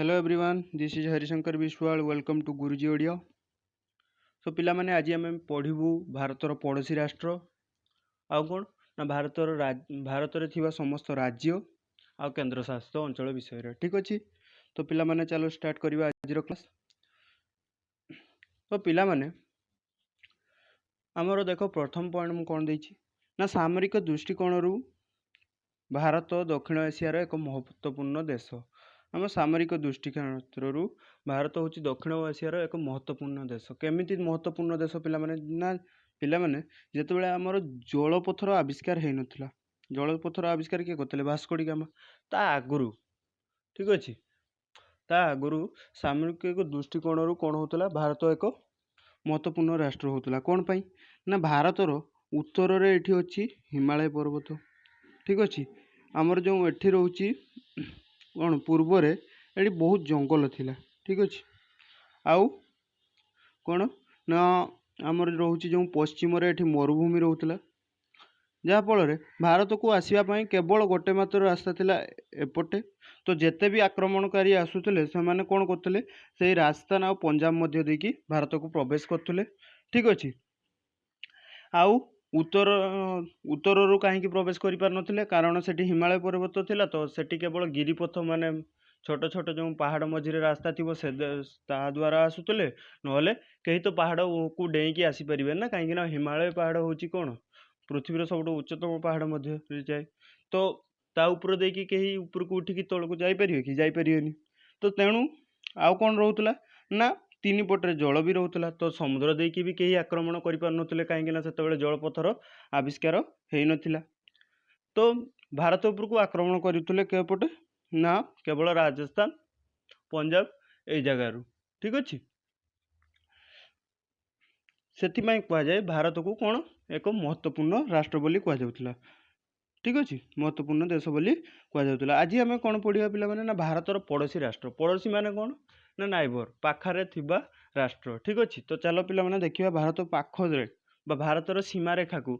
Hello everyone, this is Harishankar Vishwal. Welcome to Guruji Odia. So पिला माने आज आम पढ़ू भारतर पड़ोसी राष्ट्र आउ कौन ना भारत थिबा समस्त राज्य आउ केंद्र शासित अंचल विषय ठीक अच्छे। तो पिला माने चलो स्टार्ट करवा आज क्लास। तो पिला माने आमर देख प्रथम पॉइंट मु कौन देछि ना सामरिक दृष्टिकोण भारत दक्षिण एशियार एक महत्वपूर्ण देश। आम सामरिक दृष्टिकोण भारत हूँ दक्षिण एशियार एक महत्वपूर्ण देश। केमिति महत्वपूर्ण देश पिलाने जितेबाला आमर जलपथर आविष्कार हो नाला। जलपथर आविष्कार किए करते भास्को डी गामा ता आगुरु ठीक अच्छे। ता आगुरु सामरिक दृष्टिकोण कौन होता भारत एक महत्वपूर्ण राष्ट्र होता। कौन पाई ना भारतर उत्तर में ये अच्छी हिमालय पर्वत ठीक अच्छे। आमर जो एठी रोची कौन पूर्व रे एटी बहुत जंगल थिला ठीक अच्छे। आउ कौन ना आमर रोची जो पश्चिम रे एठी मरुभूमि रोला जहाँफल भारत को आसवाई केवल गोटे मात्र रास्ता थिला एपटे। तो जिते भी आक्रमणकारी आसुले से मैंने कौन करते से रास्ता ना पंजाब मध्य देकी भारत को प्रवेश करते ठीक अच्छे। आउ उत्तर कहीं प्रवेश कर पार नथिले कारण से हिमालय पर्वत थिला। तो सेठी केवल गिरिपथ माने छोट छोट जो पहाड़ मझे रास्ता थी से द्वारा आसुले ना कहीं तो पहाड़ को डेईकी आसीपारे ना कहीं हिमालय पहाड़ हूँ कौन पृथ्वीर सब उच्चतम पहाड़ मध्य जाए। तो ता उपर देकी कहीं ऊपर को उठिकी तौक जापर कि जापरेनि। तो तेणु आउ कौन रोला ना तीन पटे जल भी रोला। तो समुद्र देकी भी कहीं आक्रमण कर पार नथिले कहीं से जलपथर आविष्कार हो नाला। तो भारत उपर को आक्रमण करते केपटे ना केवल राजस्थान पंजाब ए जगार ठीक अच्छे। से कहुए भारत को कौन एक महत्वपूर्ण राष्ट्र बोली कहुला ठीक अच्छे। महत्वपूर्ण देश बोली कहुला। आज आम कौन पढ़ा पे ना भारतर पड़ोसी राष्ट्र। पड़ोसी माने कौन ना नाइबर पाखे थिबा राष्ट्र ठीक अच्छे। तो चलो पिला माने देखिए भारत पाखरे भारतर सीमारेखा को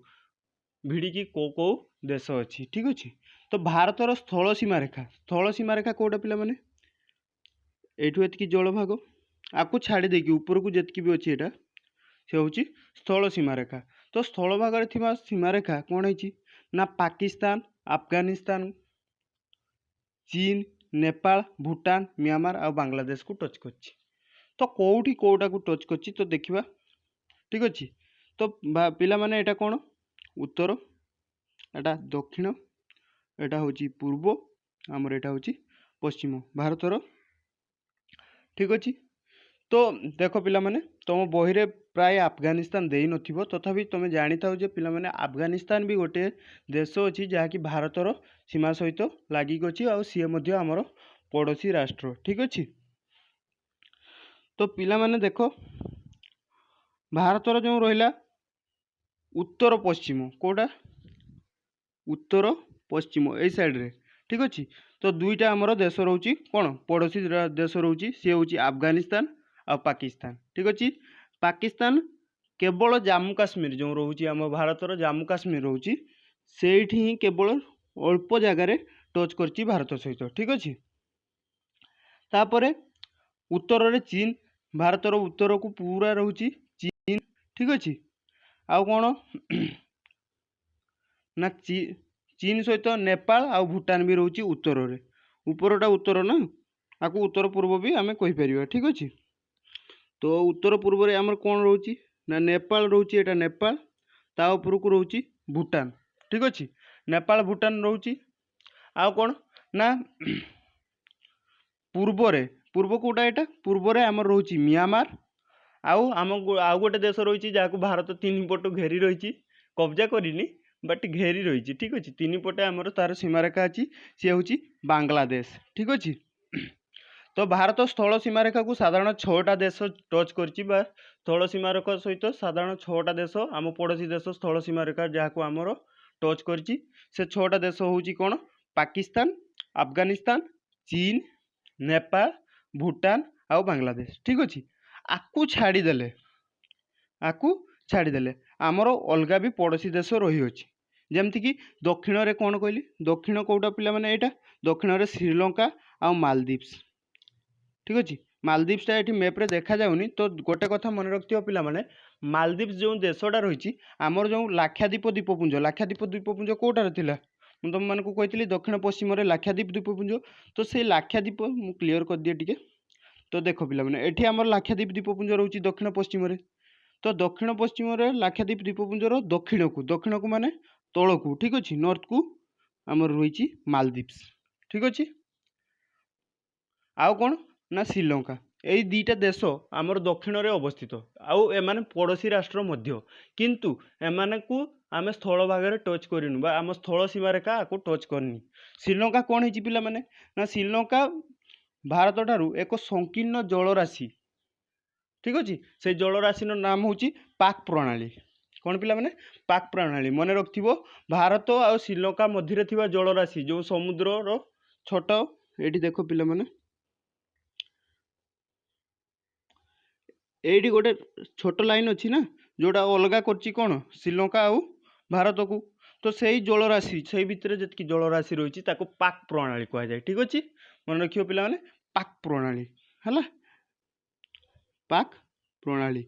भिड़िकी कौ देश अच्छी ठीक अच्छे। तो भारतर स्थल सीमारेखा कौटा पिला माने एठू एतकी जल भाग आपको छाड़ी देकी ऊपर को जितकी भी अच्छी एटा से हूँ स्थल सीमारेखा। तो स्थल भाग सीमारेखा कौन है ना पाकिस्तान अफगानिस्तान चीन नेपाल भूटान म्यांमार और बांग्लादेश को टच कर। तो कौटी कौटा को टच कर तो देखा ठीक अच्छे। तो पिला माने एटा कौन उत्तर एटा दक्षिण एटा हूँ पूर्व आमर एटा हूँ पश्चिम भारतर ठीक अच्छे। तो देख पिला माने तुम बही रे प्राय अफगानिस्तान दे नथिबो तथापि तुम जानी था जे पिला माने अफगानिस्तान भी गोटे देश अच्छी जहाँकि भारतर सीमा सहित लागिक अच्छी और सी मध्य आमर पड़ोसी राष्ट्र ठीक अच्छे। तो पिला माने देख भारतर जो रहा उत्तर पश्चिम कौटा उत्तर पश्चिम ए साइड रे ठीक अच्छे। तो दुईटा आमर देश रोची कौन पड़ोसी देश रोची सी हूँ अफगानिस्तान और पाकिस्तान ठीक अच्छे। पाकिस्तान केवल जम्मू काश्मीर जो रोचे आम भारतर जम्मू काश्मीर रोचे से ही केवल अल्प जगार टच कर भारत सहित ठीक अच्छे। तापर उत्तर रे चीन भारतर उत्तर को पूरा रोची चीन ठीक अच्छे। आउ कौन ना चीन सहित नेपाल आ भूटान भी रोची उत्तर रे उपरटा उत्तर ना आपको उत्तर पूर्व भी आम कहीपर ठीक अच्छे। तो उत्तर पूर्व रे आमर कौन रोची ना नेपाल रोची एटा नेपाल ता उपर को रोची भूटान ठीक अच्छे। नेपाल भूटान रोची आउ कौन ना पूर्व कोटा एटा पूर्व रे आमर रोची म्यांमार आउ गोटे देश रही जहाँ को भारत तीन पट घेरी रही कब्जा करनी बट घेरी रही ठीक अच्छे। तीन पटे आमर तार सीमारेखा अच्छी सी हूँ बांग्लादेश ठीक अच्छे। तो भारत स्थल सीमारेखा को साधारण 6टा देश टच कर स्थल सीमारेखा सहित साधारण 6टा देश आम पड़ोसी देश स्थल सीमारेखा जहाँ को आमर टच कर 6टा देश हूँ कौन पाकिस्तान अफगानिस्तान चीन नेपाल भूटान आउ बांग्लादेश ठीक अच्छे। आकु छाड़ीदे आमर अलग भी पड़ोसी देश रही अच्छी जमती कि दक्षिण रे कौन कहली दक्षिण कौटा पिला माने एटा दक्षिण रे श्रीलंका आउ मालदीव्स ठीक अच्छे। मालदीव्सटा ये मैप्रे देखा जाऊनी तो गोटे कथा मन रखियो पिला माने मालदीव्स जो देशटा रही आमर जो लाक्षाद्वीप द्वीपपुंज कौटार थिला मुझे तुम मानक कही दक्षिण पश्चिम लाक्षाद्वीप द्वीपपुंज तो से लाक्षाद्वीप मु क्लीयर कर दिए टिके तो देख पिला माने एठी आमर लाक्षाद्वीप द्वीपपुंज रही दक्षिण पश्चिम तो दक्षिण पश्चिम लाक्षाद्वीप द्वीपपुंजर दक्षिण को माने तल को ठीक अच्छे नॉर्थ को आमर रही मालदीव्स ठीक अच्छे। आउ कौन ना श्रीलंका यही दुईटा देश आमर दक्षिण में अवस्थित आउ एमाने पड़ोसी राष्ट्र मध्य किंतु एमाने को आम स्थल भाग में टच करनु बा आम स्थल सीमा रेखा आपको टच करनी। श्रीलंका कौन है पिला माने ना श्रीलंका भारत ठारू एक संकीर्ण जलराशि ठीक अच्छे से जलराशि नाम हूँ पाक प्रणाली कौन पिला माने पाक प्रणाली मन रखिथ भारत और श्रीलंका मध्य जलराशि जो समुद्र छोट ये देख पिला माने ये गोटे छोट लाइन अच्छी ना जोटा अलग कर कौन श्रीलंका आउ भारत को तो सही जलराशि से भितर जी जलराशि रही पाक प्रणाली कह जाए ठीक अच्छे मन रखियो पिला माने पाक प्रणाली है पाक प्रणाली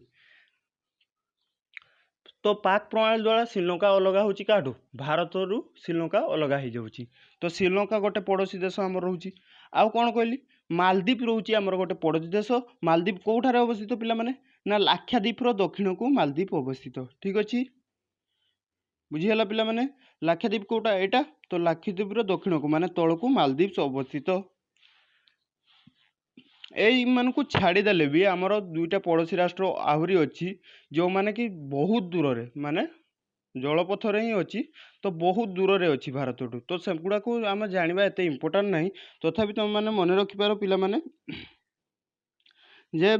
तो पाक प्रणाली द्वारा श्रीलंका अलग हो भारत रु श्रीलंका अलग हो जाऊँगी तो श्रीलंका गोटे पड़ोसी देश आम रोचे आउ कौन कहली मालदीप रोचे आमर गोटे पड़ोसी देश मालदीप कौठार अवस्थित पिला माने ना लाक्षाद्वीप दक्षिण को मालदीप अवस्थित ठीक अच्छे बुझीगला पिला माने लाक्षाद्वीप कौटा यहाँ तो लाक्षाद्वीप दक्षिण को माने तल को मालदीप अवस्थित यू छाड़देले भी आमर दुईटा पड़ोसी राष्ट्र आहरी अच्छी जो माने कि बहुत दूर रे माने जलपथर ही अच्छी तो बहुत दूर रे अच्छी भारत तो से गुड़ा को आम जाना एत इम्पोर्टाट ना तथापि तुम मैंने मन रखिपार पिला माने जे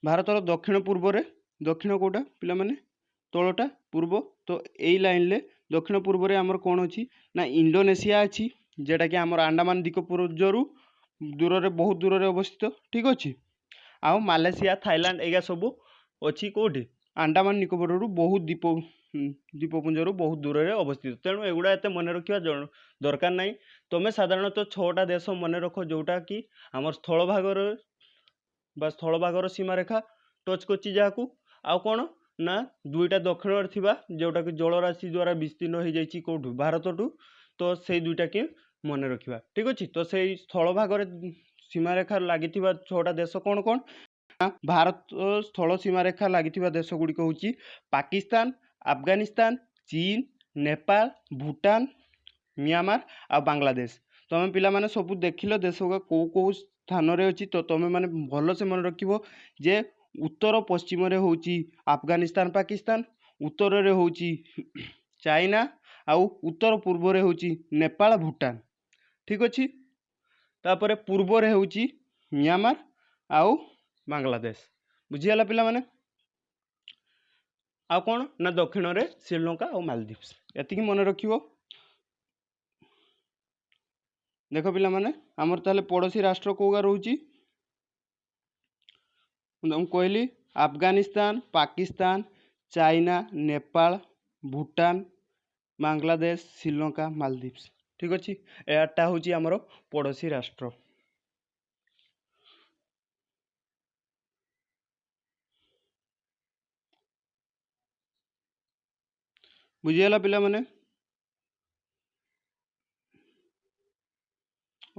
भारतर दक्षिण पूर्व रे दक्षिण कौटा पिला माने तलटा पूर्व तो यही लाइन ले दक्षिण पूर्व रे आमर कौन अच्छी ना इंडोनेशिया अच्छी जेटा कि आमर अंडमान द्वीपपुंजरू दूर रे बहुत दूर रे अवस्थित ठीक अच्छे आउ मालेशिया थाईलैंड एगा सब अच्छी कौटी अंडमान निकोबर बहुत द्वीपपुंजरू बहुत दूर रे अवस्थित तेणु एगुड़ा एत मन रखा दरकार नहीं तुम्हें साधारणतः 6टा देश मन रख जोटा कि आम स्थल भागर बा स्थल भागर सीमा रेखा टच कर जहाँ आउ कौन ना दुईटा दक्षिण थिबा जोटा कि जलराशि द्वारा विस्तीर्ण हो जाइए कौटू भारत टू तो से दुईटा कि मन रखा ठीक अच्छे तो से स्थल भागर सीमा रेखा लगी 6टा देश कौन कौन भारत स्थल सीमा रेखा लगी देश गुड़िक हूँ पाकिस्तान अफगानिस्तान चीन नेपाल भूटान म्यांमार आ बांग्लादेश तुम पिला माने सब देखिल देश कौ कौ स्थान रे अच्छी तो तुम मैंने भल से मन रख जे उत्तर पश्चिम रे होची अफगानिस्तान पाकिस्तान उत्तर रे होची चाइना आउ उत्तर पूर्व रे होची नेपाल भूटान ठीक अच्छे तापर पूर्व रे होची म्यांमार आउ बांग्लादेश बुझीगला पिला माने आउ कौन ना दक्षिण रे श्रीलंका और मालदीव्स एतिकी मन रखियो देख पिला माने आमर ताले पड़ोसी राष्ट्र कोगा रोची कहली अफगानिस्तान पाकिस्तान चाइना नेपाल भूटान बांग्लादेश श्रीलंका मालदीव्स ठीक अच्छे एटा हूँ आमर पड़ोसी राष्ट्र बुझीगला पिला माने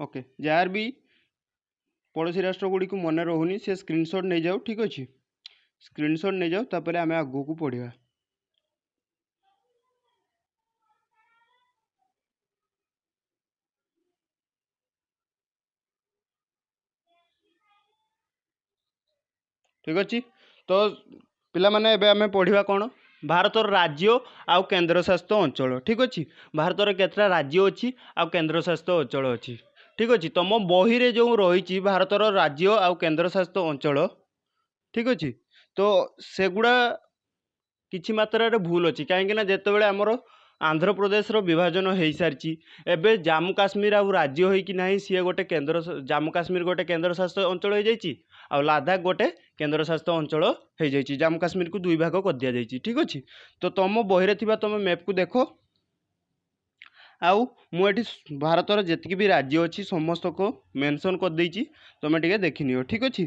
ओके जार भी पड़ोसी राष्ट्र गुड़ी को मन रोनी से स्क्रीनशॉट नहीं जाओ ठीक अच्छे स्क्रीनशॉट नहीं जाओ तापर आम आगू को पढ़ा ठीक अच्छे तो पिला माने एबे आमे पढ़िबा कोन भारतर राज्य आउ केन्द्र शासित अंचल ठीक अच्छे भारतर केतटा राज्य अच्छी आउ केन्द्र शासित अंचल अच्छी ठीक अच्छे तुम बही रे जो रही भारतर राज्य आउ केन्द्र शासित अंचल ठीक अच्छे तो सेगुड़ा किछि मात्रा रे भूल अच्छी कहीं जिते आमर आंध्र प्रदेश रो विभाजन हो सारी एबे जम्मू काश्मीर आउ राज्य हो कि नहीं सी गोटे केन्द्र जम्मू काश्मीर गोटे केन्द्र शासित अंचल हो जाइए आ लद्दाख गोटे केन्द्र शासित अंचल हो जाइए जम्मू काश्मीर को दुई भाग कर दि जाइए ठीक अच्छे तो तुम बही रे थिबा तुम मैप को देख आउ मुझे भारतर जी भी राज्य अच्छी समस्त को मेंशन कर देती तुम टे देखनी ठीक अच्छे।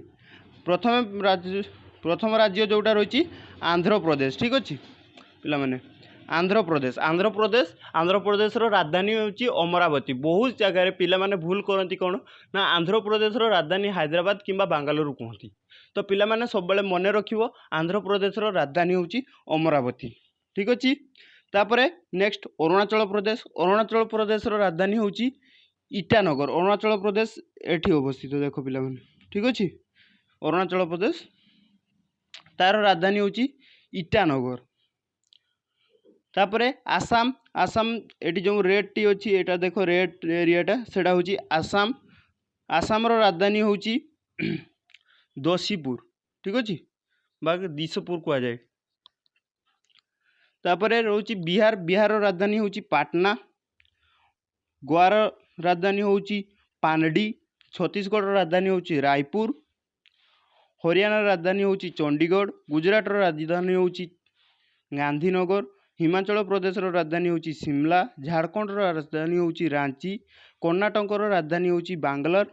प्रथम राज्य जोटा रही आंध्र प्रदेश ठीक अच्छे पे आंध्र प्रदेश राजधानी हूँ अमरावती। बहुत जगह पे भूल करती कौन ना आंध्र प्रदेश राजधानी हैदराबाद किंबा बांगालोर कहती। तो पिलामाने सब मन रखियो आंध्र प्रदेश राजधानी हूँ अमरावती ठीक अच्छे। तापरे नेक्स्ट अरुणाचल प्रदेश राजधानी हूँ ईटानगर। अरुणाचल प्रदेश एठी अवस्थित देख पिला ठीक अच्छे। अरुणाचल प्रदेश तार राजधानी हूँ ईटानगर। तापरे आसाम एटी जो रेड टी अच्छी एटा देख रेड एरियाटा सेटा हूँ आसाम। आसाम राजधानी हूँ दशीपुर ठीक अच्छे बाकी दिशपुर कह जाए। तापरे रोची बिहार राजधानी हूँ पाटना। गोवार राजधानी हूँ पानडी। छत्तीसगढ़ राजधानी हूँ रायपुर। हरियाणा राजधानी हूँ चंडीगढ़। गुजरात राजधानी हूँ गांधीनगर। हिमाचल प्रदेश राजधानी हूँ शिमला। झारखंड राजधानी हूँ रांची। कर्णाटक राजधानी हूँ बांग्लोर।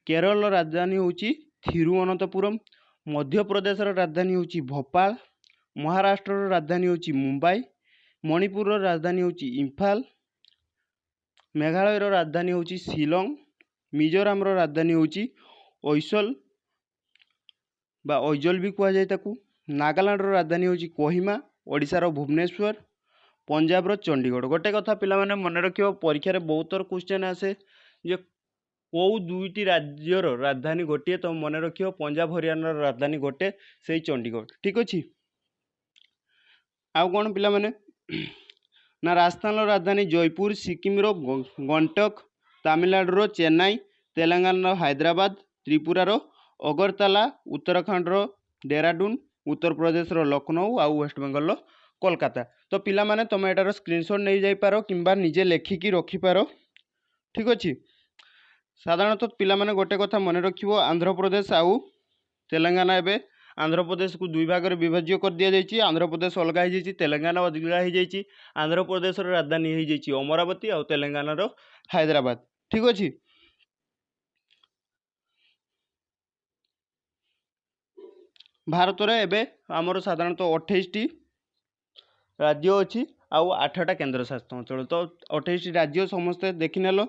केरल राजधानी हूँ थिरुवनंतपुरम। मध्य प्रदेश राजधानी हूँ भोपाल। महाराष्ट्र राजधानी हूँ मुंबई। मणिपुर राजधानी हूँ इम्फाल। मेघालय राजधानी हूँ शिलोंग। मिजोराम राजधानी हूँ ऐसल बा ऐजल भी कह जाए ताकू। नागालैंड राजधानी हूँ कोहिमा। ओडिशार भुवनेश्वर। पंजाब चंडीगढ़। गोटे कथा पिला माने मन रखियो परीक्षा बहुत थर क्वेश्चन आसे जे कौ दुईटी राज्यर राजधानी गोटे तो मन रखियो पंजाब हरियाणा राजधानी गोटे से चंडीगढ़ ठीक अच्छे। आउ कौन पिला माने ना राजस्थान राजधानी जयपुर। सिक्किम गंटक। तमिलनाडु चेन्नई। तेलंगाना हैदराबाद। त्रिपुरार अगरतला। उत्तराखंड डेहराडून। उत्तर प्रदेश लखनऊ आउ वेस्ट बेंगल कोलकाता। तो पिला माने तुम एटार स्क्रीनशॉट नहीं जाई पारो किंबा निजे लेखिकी रखिपार ठीक अच्छे। साधारणतः पिला माने गोटे कथा मन रखिबो आंध्र प्रदेश आउ तेलंगाना एबे आंध्र प्रदेश को दुई भाग में विभाज्य कर दिया जाइए। आंध्र प्रदेश अलग हो जाइए तेलंगाना अलग हो जाइए। आंध्र प्रदेश राजधानी हो जाइए अमरावती आउ तेलंगाना हैदराबाद ठीक अच्छे। भारत में एबे आमर साधारणतः 28 टी राज्य अच्छी आउ 8टा केन्द्र शासित अंचल। तो 28 राज्य समस्ते देखिनेल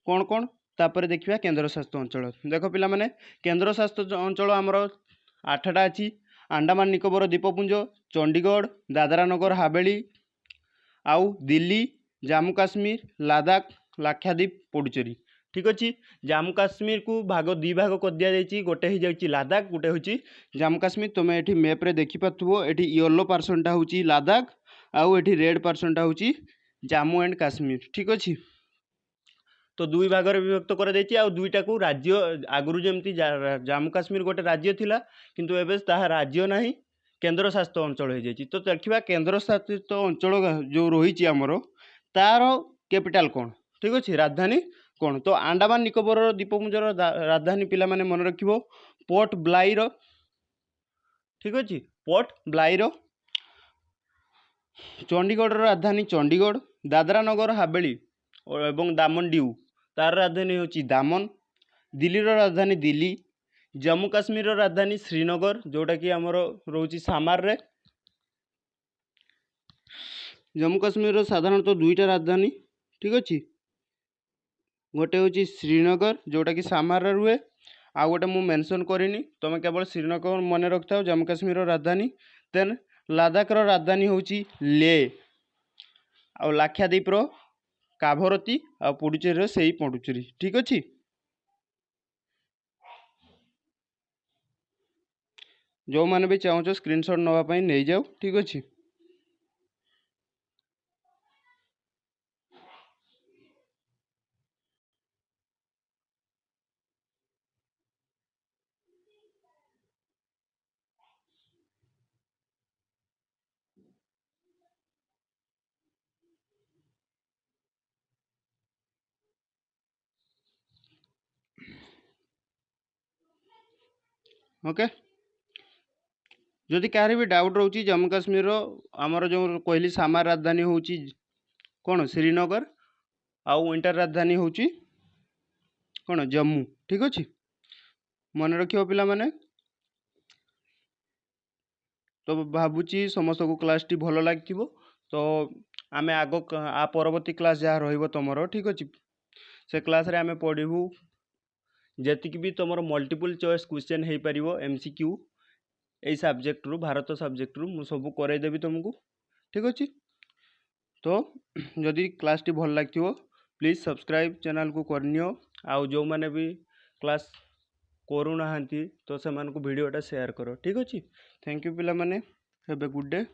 कौन कौन तापर देखिए केन्द्र शासित अंचल। देख पिला माने केन्द्र शासित अंचल आमर 8टा अच्छी। अंडमान निकोबर द्वीपपुंज। चंडीगढ़। दादरा नगर हावेली आउ दिल्ली। जम्मू काश्मीर। लद्दाख। लाक्षाद्वीप पुडुचेरी ठीक अच्छे। जम्मू काश्मीर को दी भाग कर दि जाइए गोटे हो जाए लद्दाख गोटे हूँ जम्मू काश्मीर। तुम ये मैप्रे देखिपो ये येलो पर्सनटा हूँ लद्दाख आउ ये रेड पर्सनटा हूँ जम्मू एंड काश्मीर ठीक अच्छे। तो दुई भाग में विभक्त कर दुईटा को राज्य आगुरी जमती जम्मू काश्मीर गोटे राज्य थिला किंतु एबे ताहा राज्य नहीं केन्द्र शासित अंचल हो जाए। तो देखिए केन्द्र शासित अंचल जो रही आमर तार कैपिटल कौन ठीक अच्छे राजधानी कौन। तो अंडमान निकोबर द्वीपपुंजर राजधानी पिला माने मन रखिबो पोर्ट ब्लायर ठीक अच्छे पोर्ट ब्लायर। चंडीगढ़ राजधानी चंडीगढ़। दादरा नगर हावेली और दामन डिउ तार राजधानी हूँ दामन। दिल्ली राजधानी दिल्ली। जम्मू काश्मीर राजधानी श्रीनगर जोटा कि आमर रोची सामार रे। जम्मू काश्मीर साधारणतः दुईटा राजधानी ठीक अच्छे गोटे हूँ श्रीनगर जोटा कि सामार रे रुहे आ गोटे मु मेंशन करिनी तुम केवल श्रीनगर मन रखि था जम्मू काश्मीर राजधानी। देन लद्दाख राजधानी हूँ ले आ लाक्षाद्वीप काभरती आ पुडुचेरी से ही पुडुचेरी ठीक अच्छे। जो मैंने भी चाहो स्क्रीनशॉट नापी नहीं जाओ ठीक अच्छे। ओके जदि कहीं भी डाउट रोचे जम्मू काश्मीर आमर जो कहली सामार राजधानी हूँ कौन श्रीनगर आउ इंटर राजधानी होची कौन जम्मू। ठीक अच्छे मन रखियो पिला माने। तो भावुची समस्त को क्लास टी भल लगी तो आमे आग आ परवर्ती क्लास जहाँ रहिबो तमरो ठीक अच्छे से क्लास रे आमे पढ़ू जेतिक भी तुम मल्टीपल चॉइस क्वेश्चन हो पार एमसीक्यू यही सब्जेक्ट रु भारत सब्जेक्ट रु मु सब करदेवी तुमको। ठीक अच्छे तो जदि क्लास टी भल लगी प्लीज सब्सक्राइब चैनल को करनियो आउ जो मैंने भी क्लास करूना तो से भिडियोटा शेयर करो। ठीक अच्छे थैंक यू पिला माने हैव ए गुड डे।